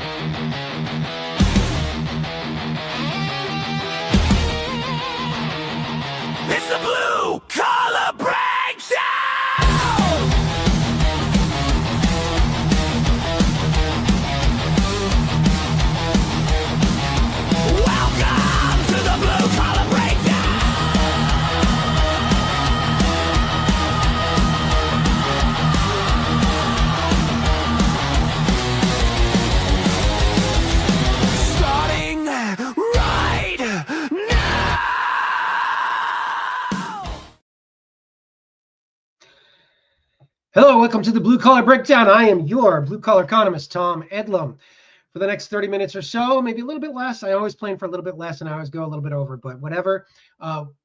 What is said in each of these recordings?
It's the Blue Collar Breakdown! Welcome to the Blue Collar Breakdown! Starting right now! Hello, welcome to the Blue Collar Breakdown. I am your Blue Collar Economist, Tom Eddlem. For the next 30 minutes or so, maybe a little bit less. I always plan for a little bit less and I always go a little bit over, but whatever.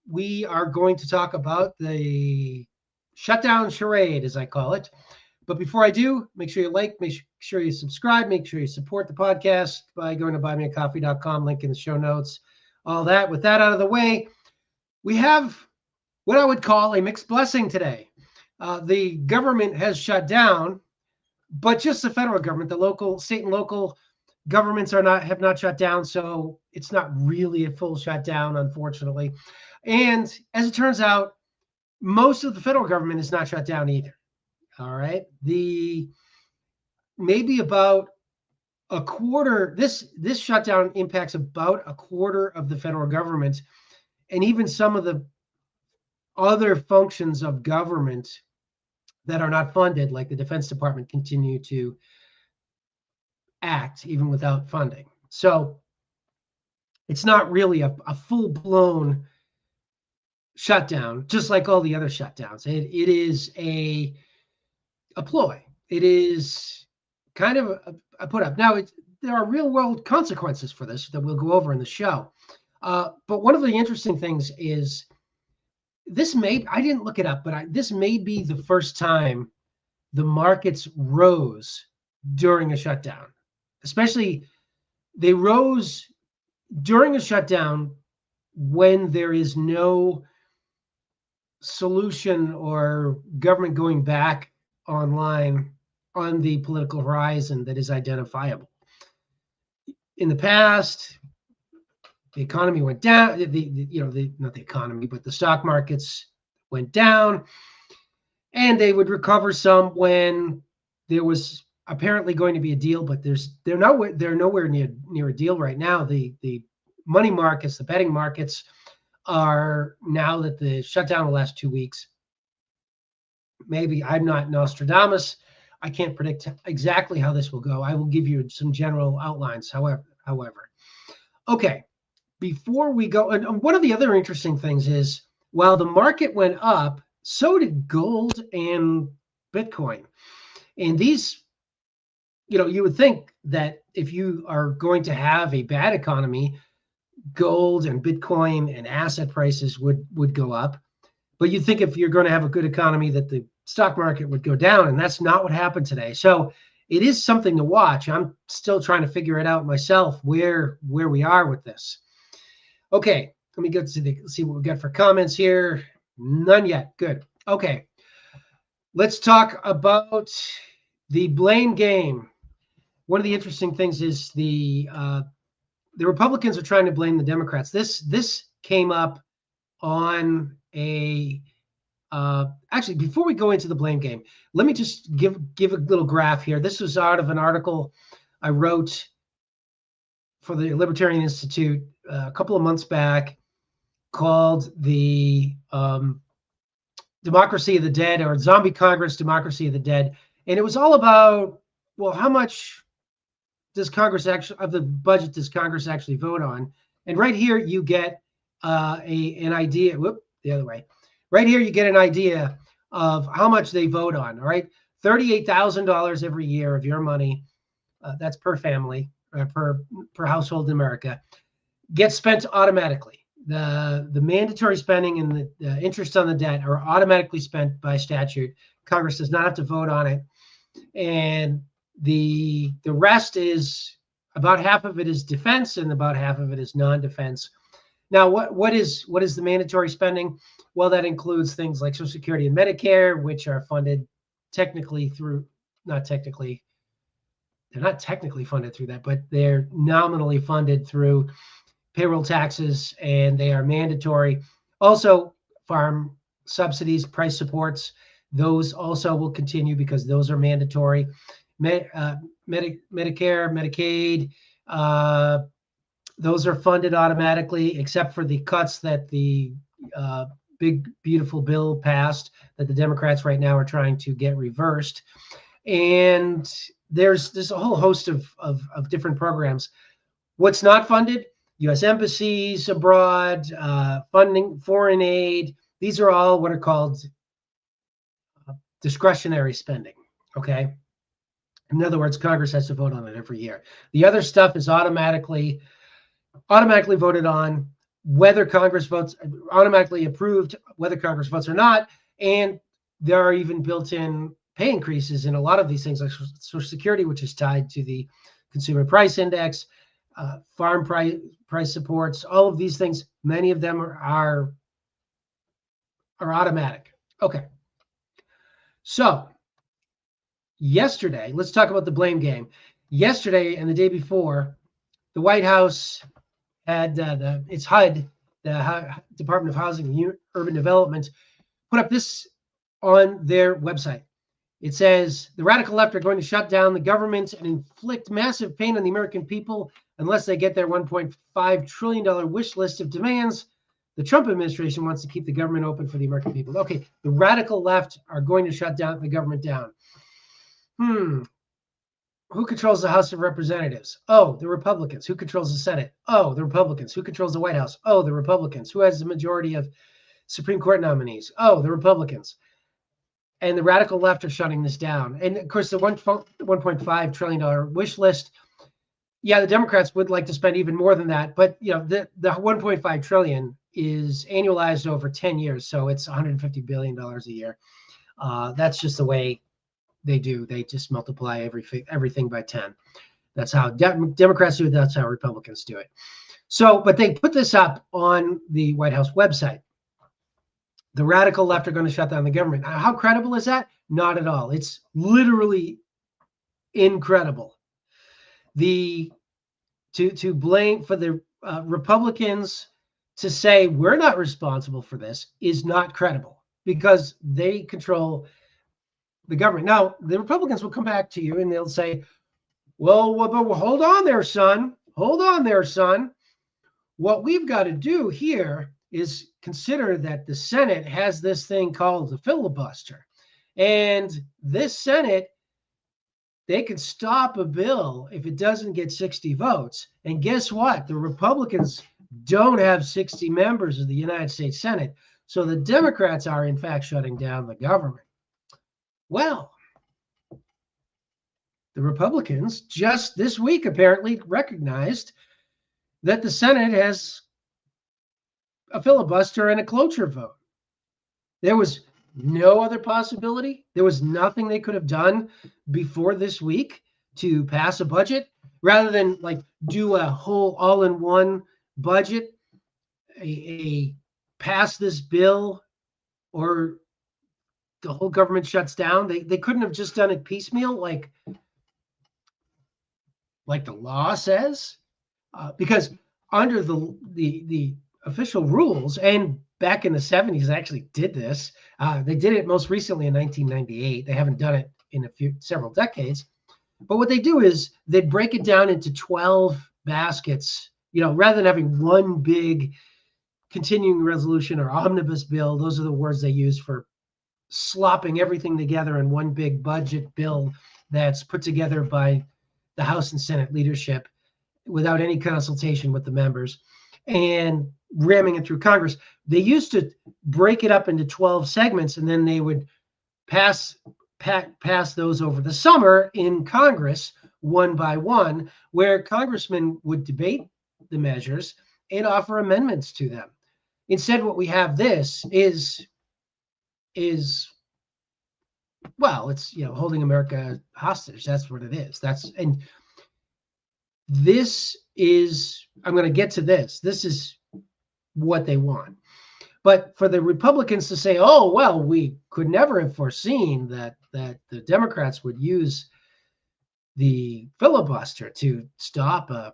We are going to talk about the Shutdown Charade, as I call it. But before I do, make sure you like, make sure you subscribe, make sure you support the podcast by going to buymeacoffee.com, link in the show notes, all that. With that out of the way, we have what I would call a mixed blessing today. The government has shut down, but just the federal government. The local, state and local governments have not shut down, so it's not really a full shutdown, unfortunately. And as it turns out, most of the federal government is not shut down either. All right, maybe about a quarter. This shutdown impacts about a quarter of the federal government, and even some of the other functions of government that are not funded, like the Defense Department, continue to act even without funding. So it's not really a full-blown shutdown, just like all the other shutdowns. It is a ploy. It is kind of a put up. Now, there are real-world consequences for this that we'll go over in the show. But one of the interesting things is I didn't look it up, but this may be the first time the markets rose during a shutdown. Especially, they rose during a shutdown when there is no solution or government going back online on the political horizon that is identifiable. In the past, the economy went down. Not the economy, but the stock markets went down, and they would recover some when there was apparently going to be a deal. But they're nowhere near a deal right now. The money markets, the betting markets, are, now that the shutdown will last 2 weeks. Maybe I'm not Nostradamus. I can't predict exactly how this will go. I will give you some general outlines. However, okay. Before we go, and one of the other interesting things is, while the market went up, so did gold and Bitcoin. And these, you would think that if you are going to have a bad economy, gold and Bitcoin and asset prices would go up. But you'd think if you're going to have a good economy that the stock market would go down, and that's not what happened today. So it is something to watch. I'm still trying to figure it out myself, where we are with this. Okay, let me get to see what we got for comments here. None yet. Good. Okay, let's talk about the blame game. One of the interesting things is the Republicans are trying to blame the Democrats. This came up on a actually, before we go into the blame game, let me just give a little graph here. This was out of an article I wrote for the Libertarian Institute a couple of months back, called the Democracy of the Dead, or Zombie Congress, Democracy of the Dead. And it was all about, well, how much does Congress actually, of the budget does Congress actually vote on? And right here you get an idea. The other way. Right here you get an idea of how much they vote on. All right, $38,000 every year of your money, that's per family, per household in America, gets spent automatically. The mandatory spending and the interest on the debt are automatically spent by statute. Congress does not have to vote on it, and the rest is, about half of it is defense and about half of it is non-defense. Now, what is the mandatory spending? Well, that includes things like Social Security and Medicare, which are funded technically through, not technically, they're not technically funded through that, but they're nominally funded through payroll taxes, and they are mandatory. Also, farm subsidies, price supports, those also will continue because those are mandatory. Medicare, Medicaid, those are funded automatically, except for the cuts that the big, beautiful bill passed that the Democrats right now are trying to get reversed. And there's a whole host of different programs. What's not funded? U.S. embassies abroad, funding, foreign aid. These are all what are called discretionary spending, okay? In other words, Congress has to vote on it every year. The other stuff is automatically voted on, whether Congress votes, automatically approved, whether Congress votes or not. And there are even built-in pay increases in a lot of these things, like Social Security, which is tied to the Consumer Price Index, farm price supports, all of these things. Many of them are automatic. Okay. So yesterday, let's talk about the blame game. Yesterday and the day before, the White House had its HUD, the Department of Housing and Urban Development, put up this on their website. It says, the radical left are going to shut down the government and inflict massive pain on the American people unless they get their $1.5 trillion wish list of demands. The Trump administration wants to keep the government open for the American people. Okay, the radical left are going to shut down the government down. Who controls the House of Representatives? Oh, the Republicans. Who controls the Senate? Oh, the Republicans. Who controls the White House? Oh, the Republicans. Who has the majority of Supreme Court nominees? Oh, the Republicans. And the radical left are shutting this down. And of course, the $1.5 trillion wish list. Yeah, the Democrats would like to spend even more than that, but you know, the $1.5 trillion is annualized over 10 years, so it's $150 billion a year. That's just the way they do. They just multiply everything by 10. That's how Democrats do it. That's how Republicans do it. So, but they put this up on the White House website. The radical left are going to shut down the government. How credible is that? Not at all. It's literally incredible. To blame for the Republicans to say we're not responsible for this is not credible because they control the government. Now, the Republicans will come back to you and they'll say, well, hold on there, son. Hold on there, son. What we've got to do here is consider that the Senate has this thing called the filibuster. And this Senate, they can stop a bill if it doesn't get 60 votes. And guess what? The Republicans don't have 60 members of the United States Senate. So the Democrats are, in fact, shutting down the government. Well, the Republicans just this week apparently recognized that the Senate has a filibuster and a cloture vote. There was no other possibility. There was nothing they could have done before this week to pass a budget rather than like do a whole all-in-one budget, pass this bill, or the whole government shuts down. They couldn't have just done it piecemeal like the law says, because under the official rules, and back in the 70s, they actually did this. They did it most recently in 1998. They haven't done it in several decades. But what they do is they break it down into 12 baskets, rather than having one big continuing resolution or omnibus bill. Those are the words they use for slopping everything together in one big budget bill that's put together by the House and Senate leadership without any consultation with the members and ramming it through Congress. They used to break it up into 12 segments, and then they would pass those over the summer in Congress one by one, where congressmen would debate the measures and offer amendments to them. Instead, what we have is well, it's holding America hostage. That's what it is. This is, I'm going to get to this. This is what they want. But for the Republicans to say, oh, well, we could never have foreseen that the Democrats would use the filibuster to stop a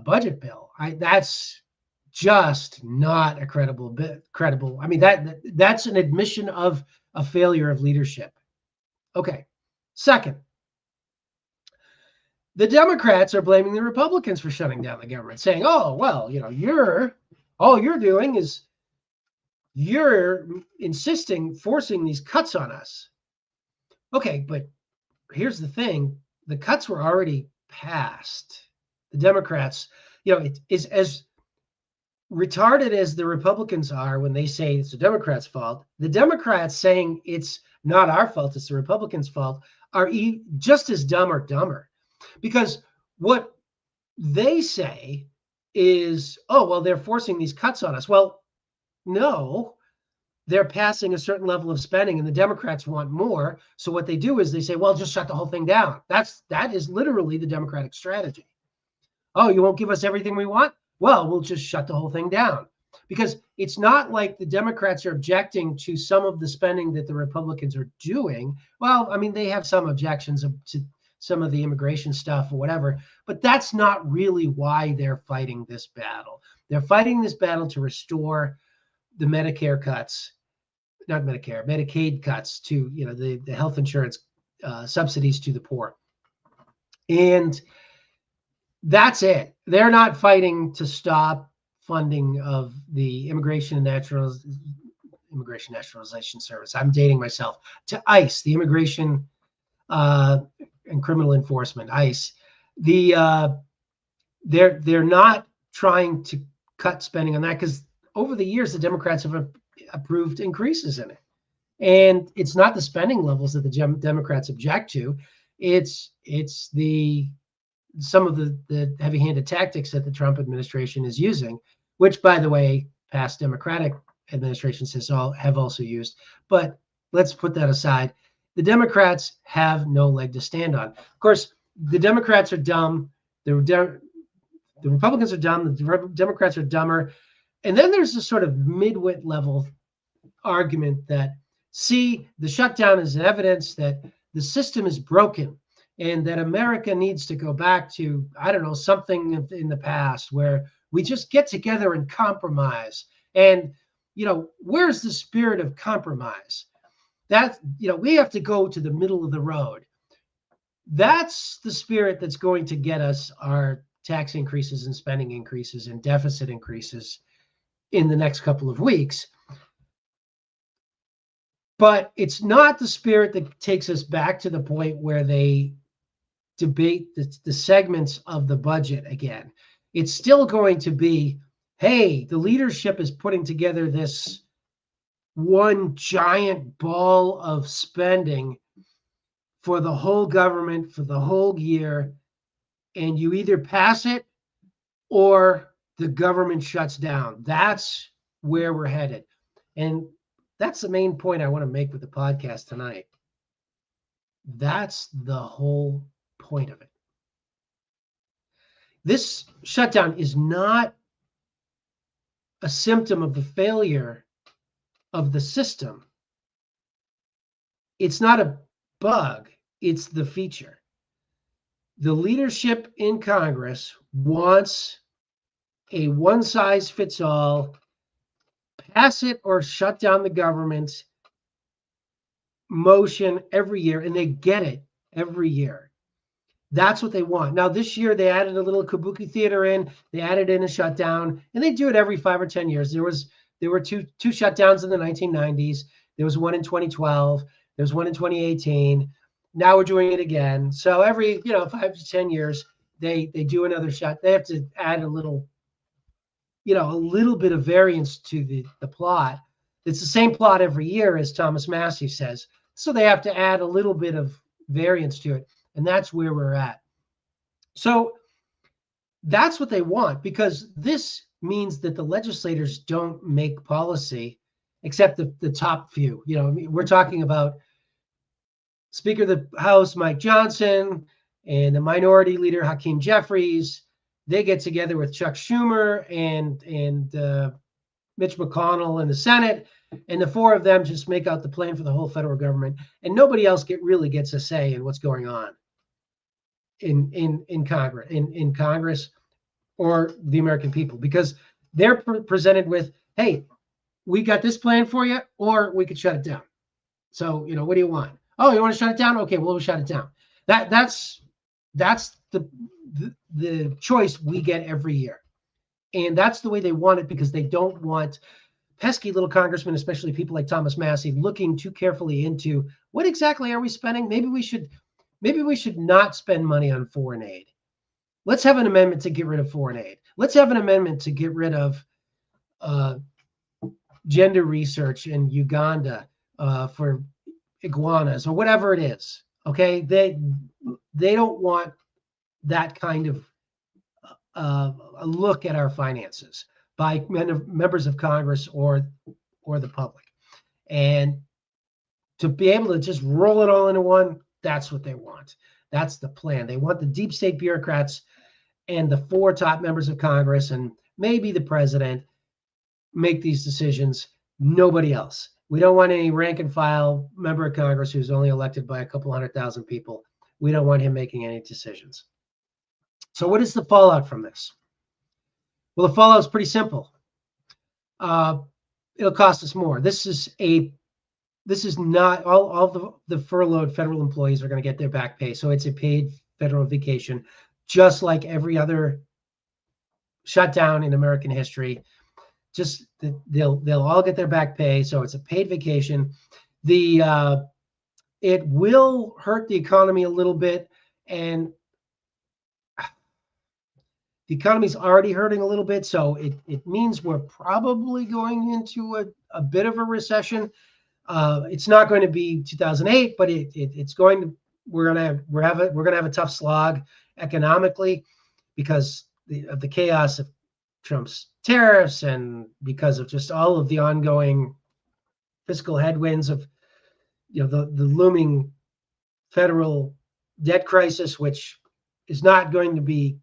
budget bill. That's just not a credible. I mean, that's an admission of a failure of leadership. Okay. Second, the Democrats are blaming the Republicans for shutting down the government, saying, "Oh, well, all you're doing is you're forcing these cuts on us." Okay, but here's the thing: the cuts were already passed. The Democrats, it is as retarded as the Republicans are when they say it's the Democrats' fault. The Democrats saying it's not our fault, it's the Republicans' fault, are just as dumb or dumber. Because what they say is, oh, well, they're forcing these cuts on us. Well, no, they're passing a certain level of spending and the Democrats want more. So what they do is they say, well, just shut the whole thing down. That is literally the Democratic strategy. Oh, you won't give us everything we want? Well, we'll just shut the whole thing down. Because it's not like the Democrats are objecting to some of the spending that the Republicans are doing. Well, I mean, they have some objections to some of the immigration stuff or whatever, but that's not really why they're fighting this battle. They're fighting this battle to restore the Medicare cuts, not Medicare, Medicaid cuts to, the health insurance subsidies to the poor. And that's it. They're not fighting to stop funding of the Immigration Naturalization Service. I'm dating myself, to ICE, the Immigration and Criminal Enforcement, ICE. They're not trying to cut spending on that because over the years the Democrats have approved increases in it, and it's not the spending levels that the Democrats object to. It's some of the heavy-handed tactics that the Trump administration is using, which, by the way, past Democratic administrations have also used. But let's put that aside. The Democrats have no leg to stand on. Of course, the Democrats are dumb. The Republicans are dumb. The Democrats are dumber. And then there's this sort of midwit level argument that, see, the shutdown is evidence that the system is broken and that America needs to go back to, I don't know, something in the past where we just get together and compromise. And, where's the spirit of compromise? We have to go to the middle of the road. That's the spirit that's going to get us our tax increases and spending increases and deficit increases in the next couple of weeks. But it's not the spirit that takes us back to the point where they debate the segments of the budget again. It's still going to be, hey, the leadership is putting together this one giant ball of spending for the whole government for the whole year, and you either pass it or the government shuts down. That's where we're headed. And that's the main point I want to make with the podcast tonight. That's the whole point of it. This shutdown is not a symptom of the failure of the system. It's not a bug, it's the feature. The leadership in Congress wants a one-size-fits-all, pass it or shut down the government motion every year, and they get it every year. That's what they want. Now, this year, they added a little kabuki theater in. They added in a shutdown, and they do it every 5 or 10 years. There were two shutdowns in the 1990s. There was one in 2012. There was one in 2018. Now we're doing it again. So every 5 to 10 years, they do another shut. They have to add a little bit of variance to the plot. It's the same plot every year, as Thomas Massey says. So they have to add a little bit of variance to it. And that's where we're at. So that's what they want, because this means that the legislators don't make policy except the top few. We're talking about Speaker of the House Mike Johnson and the Minority Leader Hakeem Jeffries. They get together with Chuck Schumer and Mitch McConnell in the Senate, and the four of them just make out the plan for the whole federal government, and nobody else really gets a say in what's going on. in Congress or the American people, because they're presented with, hey, we got this plan for you, or we could shut it down. So, what do you want? Oh, you want to shut it down? Okay, well, we'll shut it down. That's the choice we get every year. And that's the way they want it, because they don't want pesky little congressmen, especially people like Thomas Massie, looking too carefully into what exactly are we spending? Maybe we should not spend money on foreign aid. Let's have an amendment to get rid of foreign aid. Let's have an amendment to get rid of gender research in Uganda for iguanas or whatever it is. Okay, they don't want that kind of a look at our finances by members of Congress or the public. And to be able to just roll it all into one, that's what they want. That's the plan. They want the deep state bureaucrats and the 4 top members of Congress and maybe the president make these decisions. Nobody else. We don't want any rank and file member of Congress who's only elected by a couple 100,000 people. We don't want him making any decisions. So what is the fallout from this? Well, the fallout is pretty simple. It'll cost us more. This is not all the furloughed federal employees are going to get their back pay. So it's a paid federal vacation, just like every other shutdown in American history. Just they'll all get their back pay. So it's a paid vacation. It will hurt the economy a little bit, and the economy's already hurting a little bit. So it means we're probably going into a bit of a recession. It's not going to be 2008, but it's going to. We're gonna have a tough slog economically because of the chaos of Trump's tariffs and because of just all of the ongoing fiscal headwinds of the looming federal debt crisis, which is not going to be.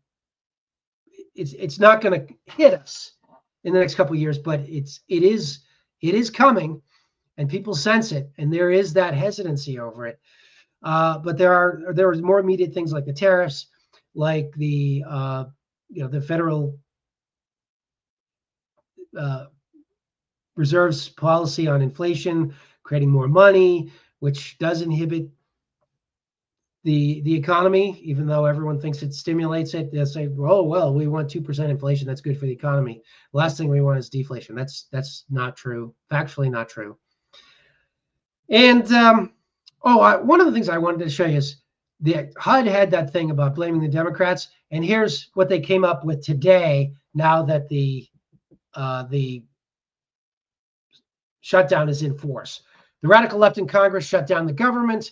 It's not going to hit us in the next couple of years, but it is coming. And people sense it, and there is that hesitancy over it. But there are more immediate things like the tariffs, like the Federal Reserve's policy on inflation, creating more money, which does inhibit the economy, even though everyone thinks it stimulates it. They'll say, "Oh well, we want 2% inflation. That's good for the economy." The last thing we want is deflation. That's not true. Factually not true. And one of the things I wanted to show you is the HUD had that thing about blaming the Democrats, and here's what they came up with today. Now that the shutdown is in force, the radical left in Congress shut down the government.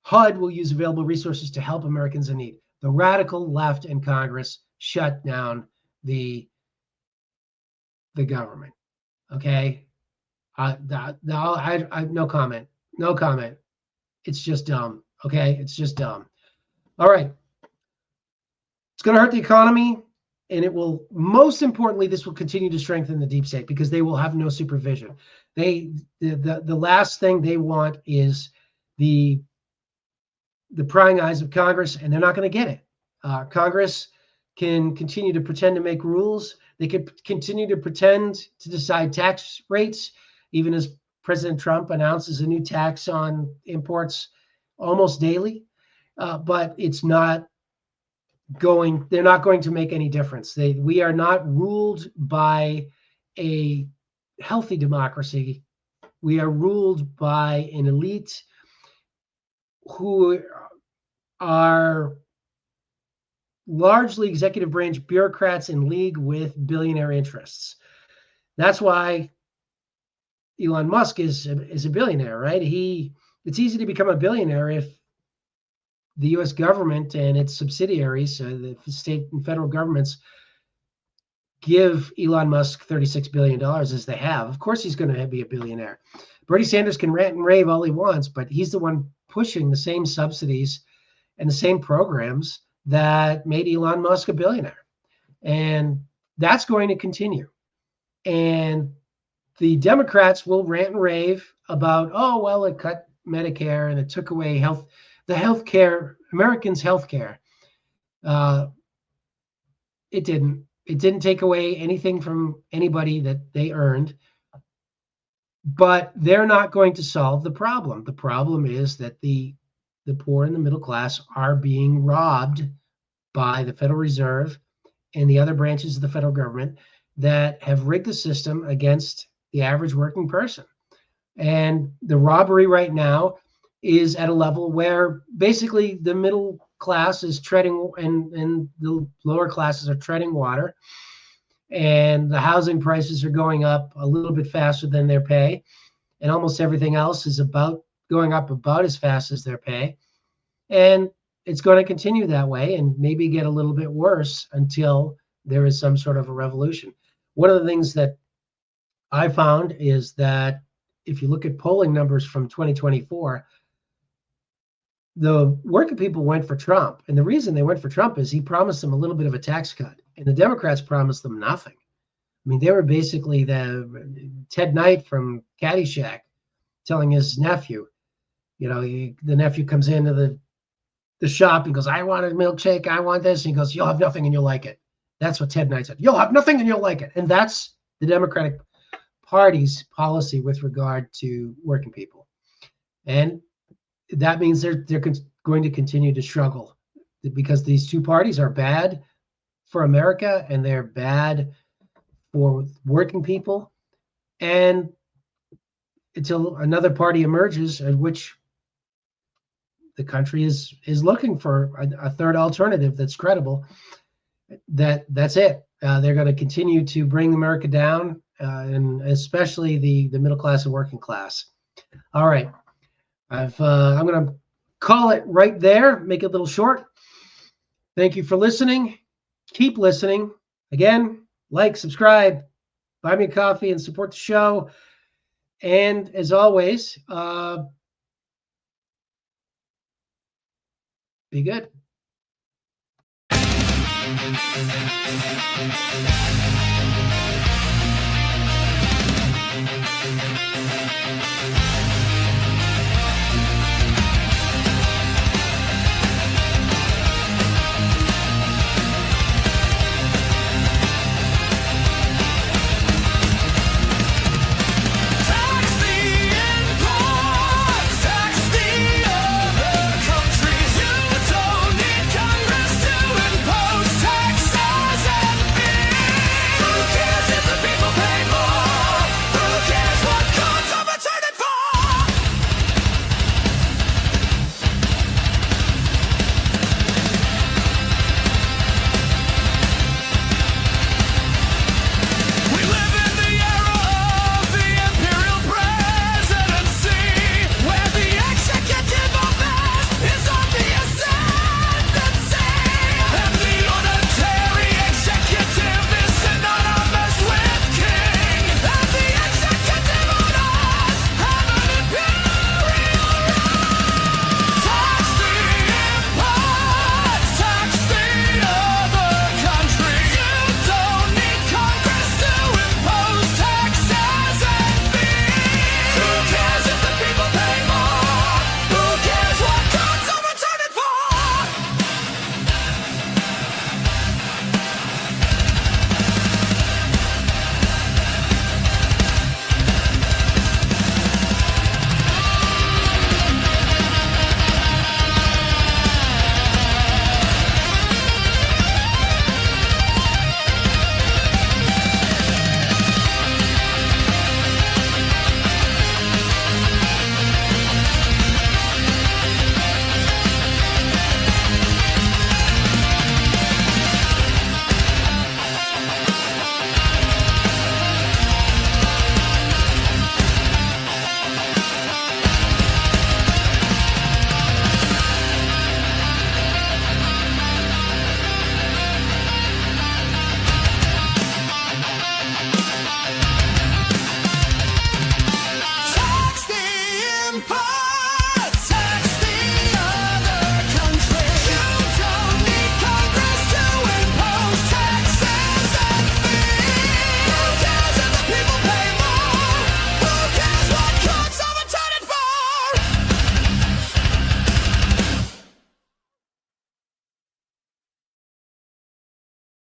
HUD will use available resources to help Americans in need. The radical left in Congress shut down the government. Okay. No comment. No comment. It's just dumb. Okay. It's just dumb. All right. It's going to hurt the economy, and it will, most importantly, this will continue to strengthen the deep state because they will have no supervision. The last thing they want is the prying eyes of Congress, and they're not going to get it. Congress can continue to pretend to make rules. They could continue to pretend to decide tax rates, even as President Trump announces a new tax on imports almost daily. But it's not going. They're not going to make any difference. We are not ruled by a healthy democracy. We are ruled by an elite who are largely executive branch bureaucrats in league with billionaire interests. That's why Elon Musk is a billionaire, right? It's easy to become a billionaire if the U.S. government and its subsidiaries, the state and federal governments, give Elon Musk $36 billion as they have. Of course, he's going to be a billionaire. Bernie Sanders can rant and rave all he wants, but he's the one pushing the same subsidies and the same programs that made Elon Musk a billionaire. And that's going to continue. And the Democrats will rant and rave about, oh, well, it cut Medicare and it took away Americans' health care. It didn't. It didn't take away anything from anybody that they earned, but they're not going to solve the problem. The problem is that the poor and the middle class are being robbed by the Federal Reserve and the other branches of the federal government that have rigged the system against the average working person. And the robbery right now is at a level where basically the middle class is treading and the lower classes are treading water, and the housing prices are going up a little bit faster than their pay, and almost everything else is about going up about as fast as their pay. And it's going to continue that way and maybe get a little bit worse until there is some sort of a revolution. One of the things that I found is that if you look at polling numbers from 2024, the working people went for Trump. And the reason they went for Trump is he promised them a little bit of a tax cut, and the Democrats promised them nothing. I mean, they were basically the Ted Knight from Caddyshack telling his nephew, the nephew comes into the shop and goes, I want a milkshake, I want this. And he goes, you'll have nothing and you'll like it. That's what Ted Knight said. You'll have nothing and you'll like it. And that's the Democratic Party's policy with regard to working people. And that means they're going to continue to struggle because these two parties are bad for America and they're bad for working people. And until another party emerges in which the country is looking for a third alternative that's credible, that's it. They're going to continue to bring America down, and especially the middle class and working class. All right. I'm going to call it right there, make it a little short. Thank you for listening. Keep listening. Again, like, subscribe, buy me a coffee, and support the show. And as always, be good.